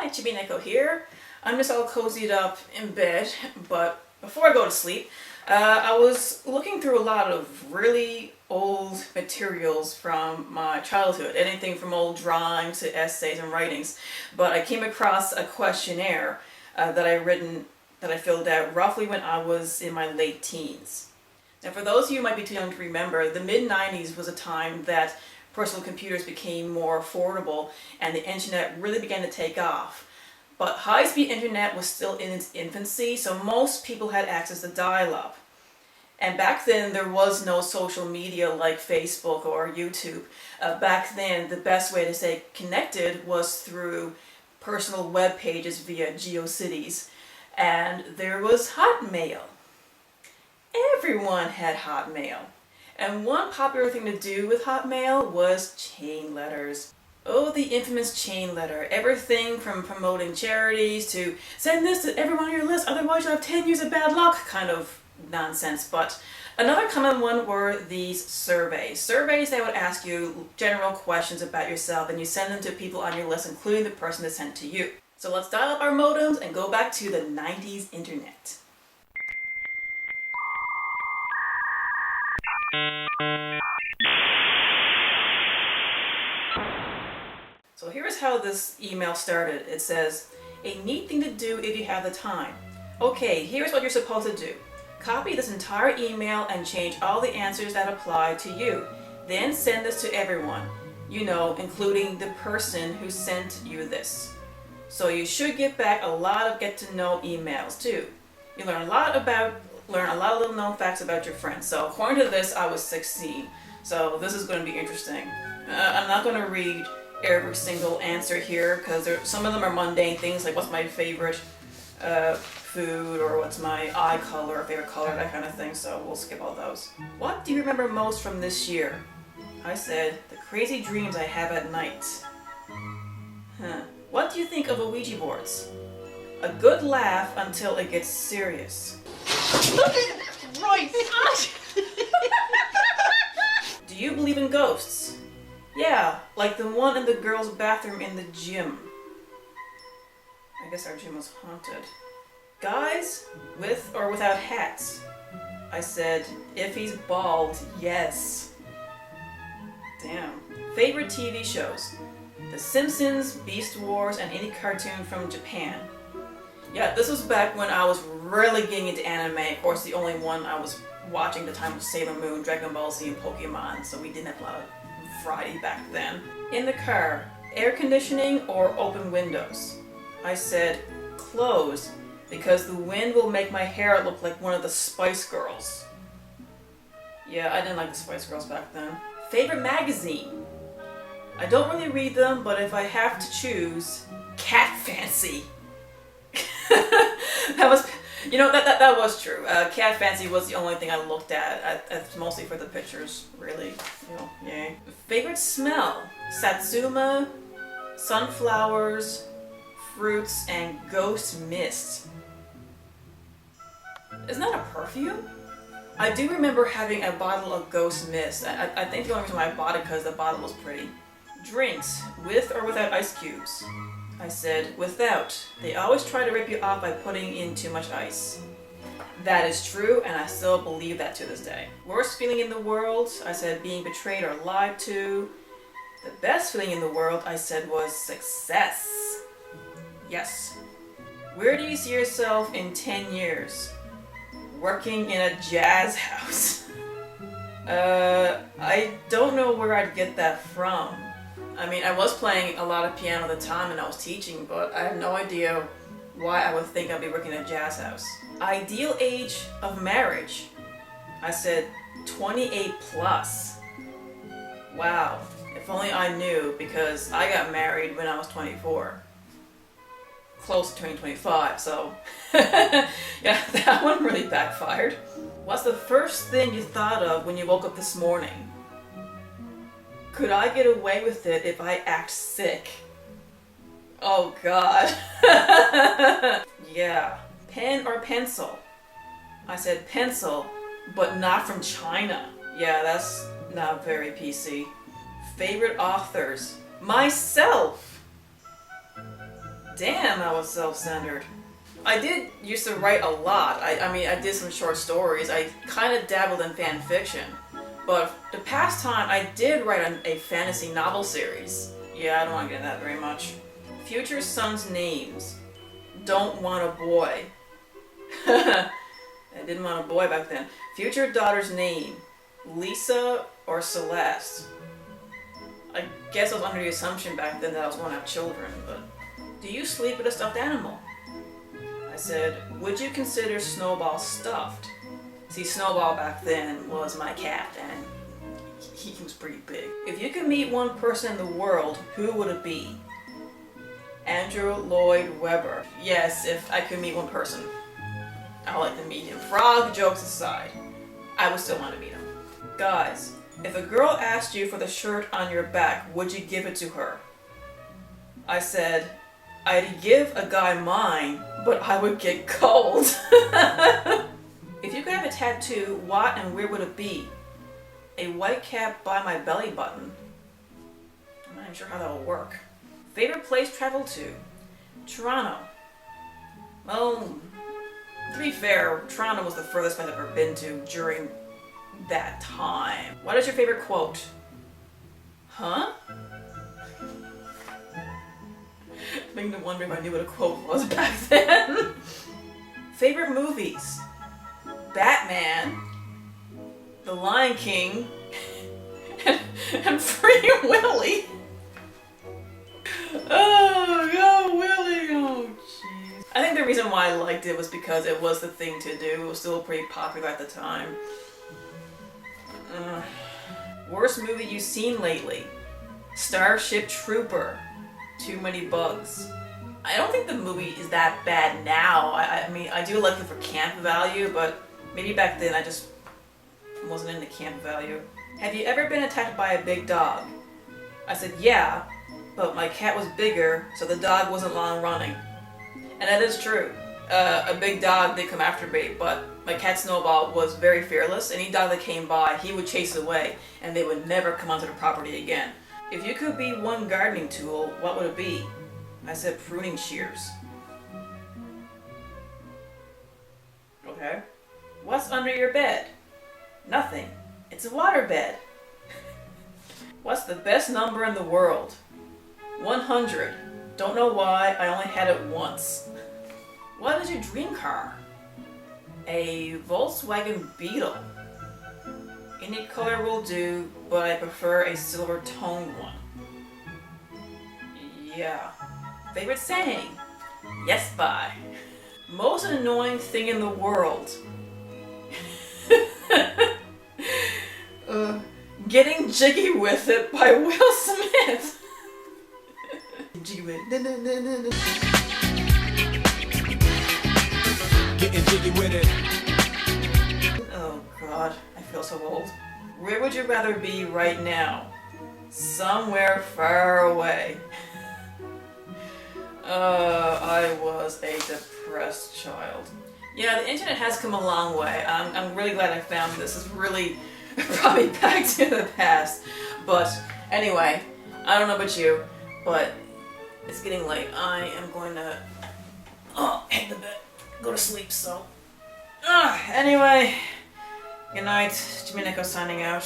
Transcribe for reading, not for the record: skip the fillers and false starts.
Hi, Chibi here. I'm just all cozied up in bed, but before I go to sleep, I was looking through a lot of really old materials from my childhood, anything from old drawings to essays and writings, but I came across a questionnaire that I filled out roughly when I was in my late teens. Now, for those of you who might be too young to remember, the mid-90s was a time that personal computers became more affordable and the internet really began to take off. But high-speed internet was still in its infancy, so most people had access to dial-up. And back then, there was no social media like Facebook or YouTube. Back then, the best way to stay connected was through personal web pages via GeoCities. And there was Hotmail. Everyone had Hotmail. And one popular thing to do with Hotmail was chain letters. Oh, the infamous chain letter. Everything from promoting charities to send this to everyone on your list, otherwise you'll have 10 years of bad luck kind of nonsense. But another common one were these surveys. Surveys that would ask you general questions about yourself, and you send them to people on your list, including the person that sent to you. So let's dial up our modems and go back to the 90s internet. So here's how this email started. It says, "A neat thing to do if you have the time. Okay, here's what you're supposed to do. Copy this entire email and change all the answers that apply to you. Then send this to everyone, including the person who sent you this. So you should get back a lot of get-to-know emails too. You learn a lot of little known facts about your friends." So according to this, I was 16. So this is going to be interesting. I'm not going to read every single answer here because some of them are mundane things like what's my favorite food or what's my eye color, favorite color, that kind of thing. So we'll skip all those. What do you remember most from this year? I said, the crazy dreams I have at night. What do you think of Ouija boards? A good laugh until it gets serious. Right. Do you believe in ghosts? Yeah, like the one in the girls' bathroom in the gym. I guess our gym was haunted. Guys with or without hats? I said, if he's bald, yes. Damn. Favorite TV shows? The Simpsons, Beast Wars, and any cartoon from Japan. Yeah, this was back when I was really getting into anime. Of course, the only one I was watching at the time was Sailor Moon, Dragon Ball Z, and Pokemon, so we didn't have a lot of variety back then. In the car, air conditioning or open windows? I said, closed, because the wind will make my hair look like one of the Spice Girls. Yeah, I didn't like the Spice Girls back then. Favorite magazine? I don't really read them, but if I have to choose, Cat Fancy. That was true. Cat Fancy was the only thing I looked at. Mostly for the pictures, really. Yay. Favorite smell? Satsuma, sunflowers, fruits, and ghost mist. Isn't that a perfume? I do remember having a bottle of ghost mist. I think the only reason why I bought it because the bottle was pretty. Drinks, with or without ice cubes? I said, without. They always try to rip you off by putting in too much ice. That is true, and I still believe that to this day. Worst feeling in the world? I said, being betrayed or lied to. The best feeling in the world, I said, was success. Yes. Where do you see yourself in 10 years? Working in a jazz house. I don't know where I'd get that from. I mean, I was playing a lot of piano at the time and I was teaching, but I have no idea why I would think I'd be working in a jazz house. Ideal age of marriage? I said 28 plus. Wow, if only I knew, because I got married when I was 24. Close to 2025, so yeah, that one really backfired. What's the first thing you thought of when you woke up this morning? Could I get away with it if I act sick? Oh God. Yeah. Pen or pencil? I said pencil, but not from China. Yeah, that's not very PC. Favorite authors? Myself! Damn, I was self-centered. I did used to write a lot. I mean, I did some short stories. I kind of dabbled in fan fiction. But the past time, I did write a fantasy novel series. Yeah, I don't want to get into that very much. Future sons' names. Don't want a boy. I didn't want a boy back then. Future daughter's name. Lisa or Celeste. I guess I was under the assumption back then that I was going to have children, but... Do you sleep with a stuffed animal? I said, would you consider Snowball stuffed? See, Snowball back then was my cat, and he was pretty big. If you could meet one person in the world, who would it be? Andrew Lloyd Webber. Yes, if I could meet one person, I'd like to meet him. Frog jokes aside, I would still want to meet him. Guys, if a girl asked you for the shirt on your back, would you give it to her? I said, I'd give a guy mine, but I would get cold. If you could have a tattoo, what and where would it be? A white cap by my belly button. I'm not even sure how that will work. Favorite place travel to? Toronto. Well, to be fair, Toronto was the furthest I've ever been to during that time. What is your favorite quote? Huh? Beginning to wonder if I knew what a quote was back then. Favorite movies? Batman, The Lion King, and Free Willy. Oh, go Willy! Oh, jeez. I think the reason why I liked it was because it was the thing to do. It was still pretty popular at the time. Worst movie you've seen lately? Starship Trooper. Too Many Bugs. I don't think the movie is that bad now. I mean, I do like it for camp value, but maybe back then I just wasn't into camp value. Have you ever been attacked by a big dog? I said, yeah, but my cat was bigger, so the dog wasn't long running. And that is true. A big dog did come after me, but my cat Snowball was very fearless. Any dog that came by, he would chase away, and they would never come onto the property again. If you could be one gardening tool, what would it be? I said pruning shears. Okay. What's under your bed? Nothing. It's a water bed. What's the best number in the world? 100. Don't know why, I only had it once. What is your dream car? A Volkswagen Beetle. Any color will do, but I prefer a silver toned one. Yeah. Favorite saying? Yes, bye. Most annoying thing in the world. Getting Jiggy With It by Will Smith. Jiggy with it. Getting jiggy with it. Oh god, I feel so old. Where would you rather be right now? Somewhere far away. I was a depressed child. Yeah, the internet has come a long way. I'm really glad I found this. It's really probably back to the past. But anyway, I don't know about you, but it's getting late. I am going to hit the bed, go to sleep, so. Anyway, good night. Jimmy Nico signing out.